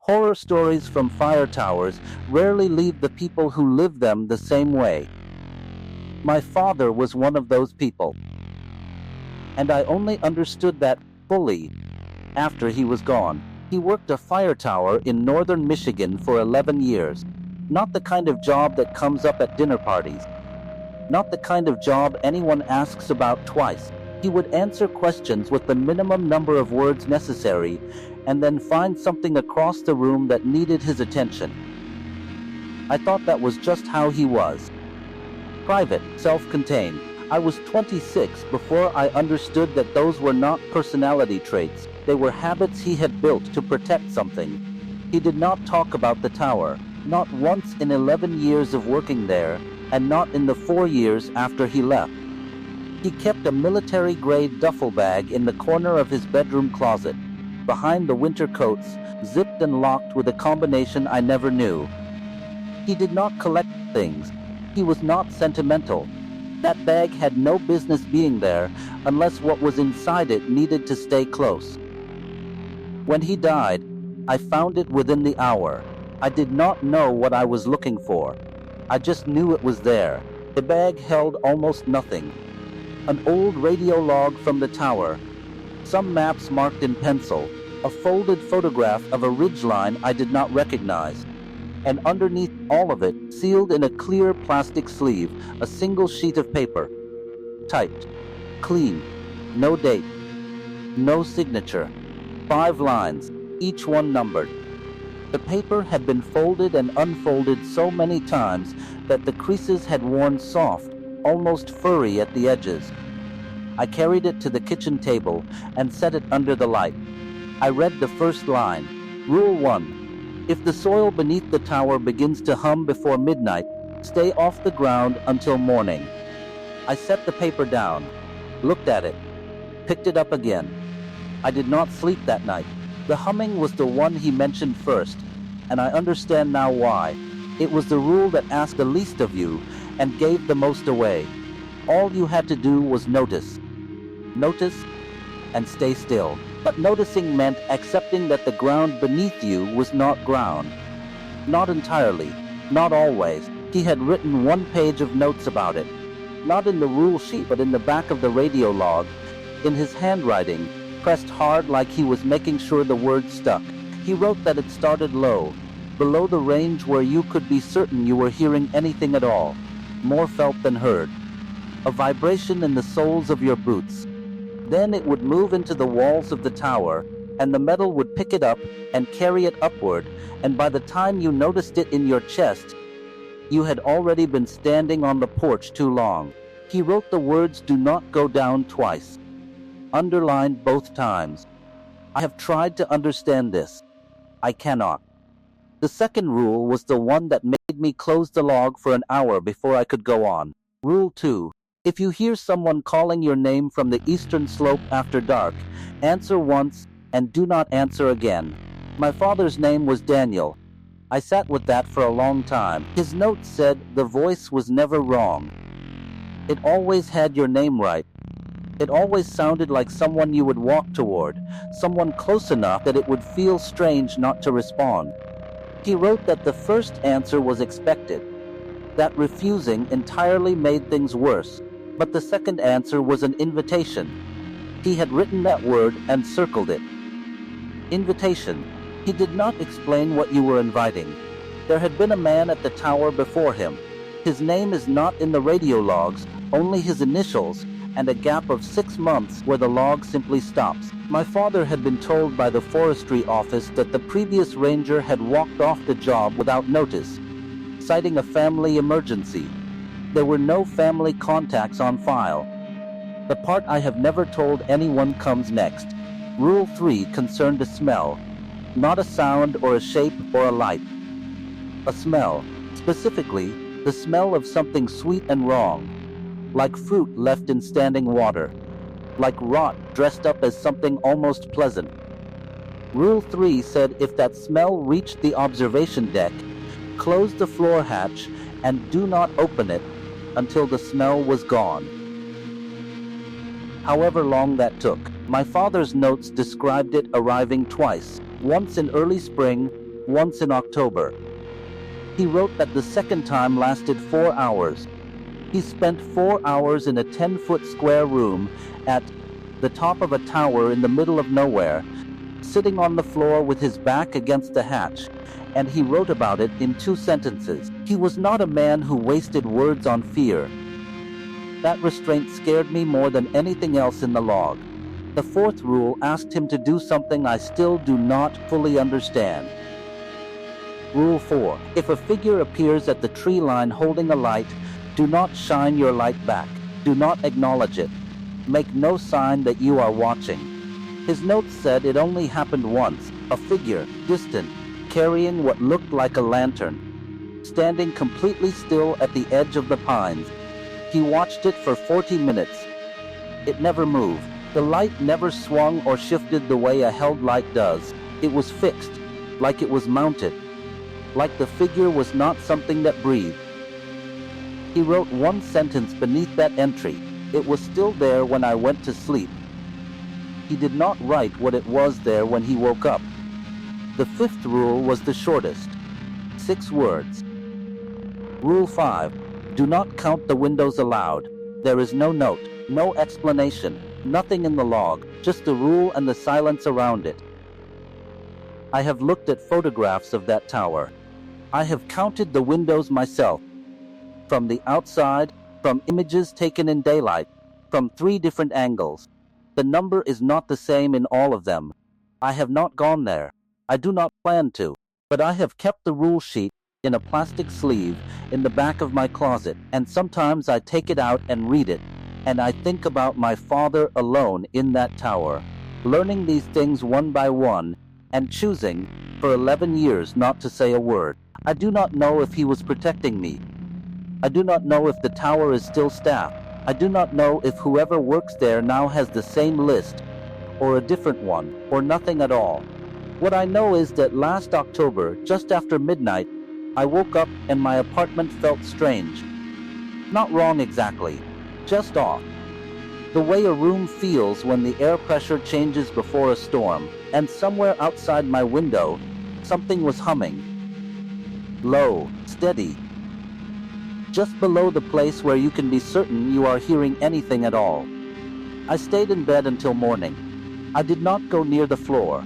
Horror stories from fire towers rarely leave the people who live them the same way. My father was one of those people, and I only understood that fully after he was gone. He worked a fire tower in northern Michigan for 11 years. Not the kind of job that comes up at dinner parties. Not the kind of job anyone asks about twice. He would answer questions with the minimum number of words necessary and then find something across the room that needed his attention. I thought that was just how he was. Private, self-contained. I was 26 before I understood that those were not personality traits. They were habits he had built to protect something. He did not talk about the tower, not once in 11 years of working there, and not in the 4 years after he left. He kept a military-grade duffel bag in the corner of his bedroom closet, behind the winter coats, zipped and locked with a combination I never knew. He did not collect things. He was not sentimental. That bag had no business being there unless what was inside it needed to stay close. When he died, I found it within the hour. I did not know what I was looking for. I just knew it was there. The bag held almost nothing. An old radio log from the tower, some maps marked in pencil, a folded photograph of a ridgeline I did not recognize, and underneath all of it, sealed in a clear plastic sleeve, a single sheet of paper. Typed. Clean. No date. No signature. 5 lines, each one numbered. The paper had been folded and unfolded so many times that the creases had worn soft, almost furry at the edges. I carried it to the kitchen table and set it under the light. I read the first line. Rule 1. If the soil beneath the tower begins to hum before midnight, stay off the ground until morning. I set the paper down, looked at it, picked it up again. I did not sleep that night. The humming was the one he mentioned first, and I understand now why. It was the rule that asked the least of you and gave the most away. All you had to do was notice. Notice and stay still. But noticing meant accepting that the ground beneath you was not ground. Not entirely, not always. He had written 1 page of notes about it. Not in the rule sheet, but in the back of the radio log, in his handwriting, pressed hard like he was making sure the words stuck. He wrote that it started low, below the range where you could be certain you were hearing anything at all, more felt than heard. A vibration in the soles of your boots. Then it would move into the walls of the tower, and the metal would pick it up and carry it upward, and by the time you noticed it in your chest, you had already been standing on the porch too long. He wrote the words "do not go down" twice, underlined both times. I have tried to understand this. I cannot. The second rule was the one that made me close the log for an hour before I could go on. Rule 2. If you hear someone calling your name from the eastern slope after dark, answer once and do not answer again. My father's name was Daniel. I sat with that for a long time. His note said the voice was never wrong. It always had your name right. It always sounded like someone you would walk toward, someone close enough that it would feel strange not to respond. He wrote that the first answer was expected, that refusing entirely made things worse, but the second answer was an invitation. He had written that word and circled it. Invitation. He did not explain what you were inviting. There had been a man at the tower before him. His name is not in the radio logs, only his initials, and a gap of 6 months where the log simply stops. My father had been told by the forestry office that the previous ranger had walked off the job without notice, citing a family emergency. There were no family contacts on file. The part I have never told anyone comes next. Rule 3 concerned a smell, not a sound or a shape or a light. A smell, specifically, the smell of something sweet and wrong, like fruit left in standing water, like rot dressed up as something almost pleasant. Rule 3 said if that smell reached the observation deck, close the floor hatch and do not open it until the smell was gone. However long that took. My father's notes described it arriving twice, once in early spring, once in October. He wrote that the second time lasted 4 hours. He spent 4 hours in a 10-foot square room at the top of a tower in the middle of nowhere, sitting on the floor with his back against the hatch, and he wrote about it in 2 sentences. He was not a man who wasted words on fear. That restraint scared me more than anything else in the log. The 4th rule asked him to do something I still do not fully understand. Rule 4. If a figure appears at the tree line holding a light, do not shine your light back. Do not acknowledge it. Make no sign that you are watching. His notes said it only happened once. A figure, distant, carrying what looked like a lantern, standing completely still at the edge of the pines. He watched it for 40 minutes. It never moved. The light never swung or shifted the way a held light does. It was fixed, like it was mounted, like the figure was not something that breathed. He wrote 1 sentence beneath that entry. It was still there when I went to sleep. He did not write what it was there when he woke up. The 5th rule was the shortest. 6 words. Rule 5. Do not count the windows aloud. There is no note, no explanation, nothing in the log, just the rule and the silence around it. I have looked at photographs of that tower. I have counted the windows myself. From the outside, from images taken in daylight, from 3 different angles. The number is not the same in all of them. I have not gone there. I do not plan to. But I have kept the rule sheet in a plastic sleeve in the back of my closet, and sometimes I take it out and read it, and I think about my father alone in that tower, learning these things one by one, and choosing, for 11 years, not to say a word. I do not know if he was protecting me. I do not know if the tower is still staffed. I do not know if whoever works there now has the same list, or a different one, or nothing at all. What I know is that last October, just after midnight, I woke up and my apartment felt strange. Not wrong exactly, just off. The way a room feels when the air pressure changes before a storm, and somewhere outside my window, something was humming. Low, steady. Just below the place where you can be certain you are hearing anything at all. I stayed in bed until morning. I did not go near the floor.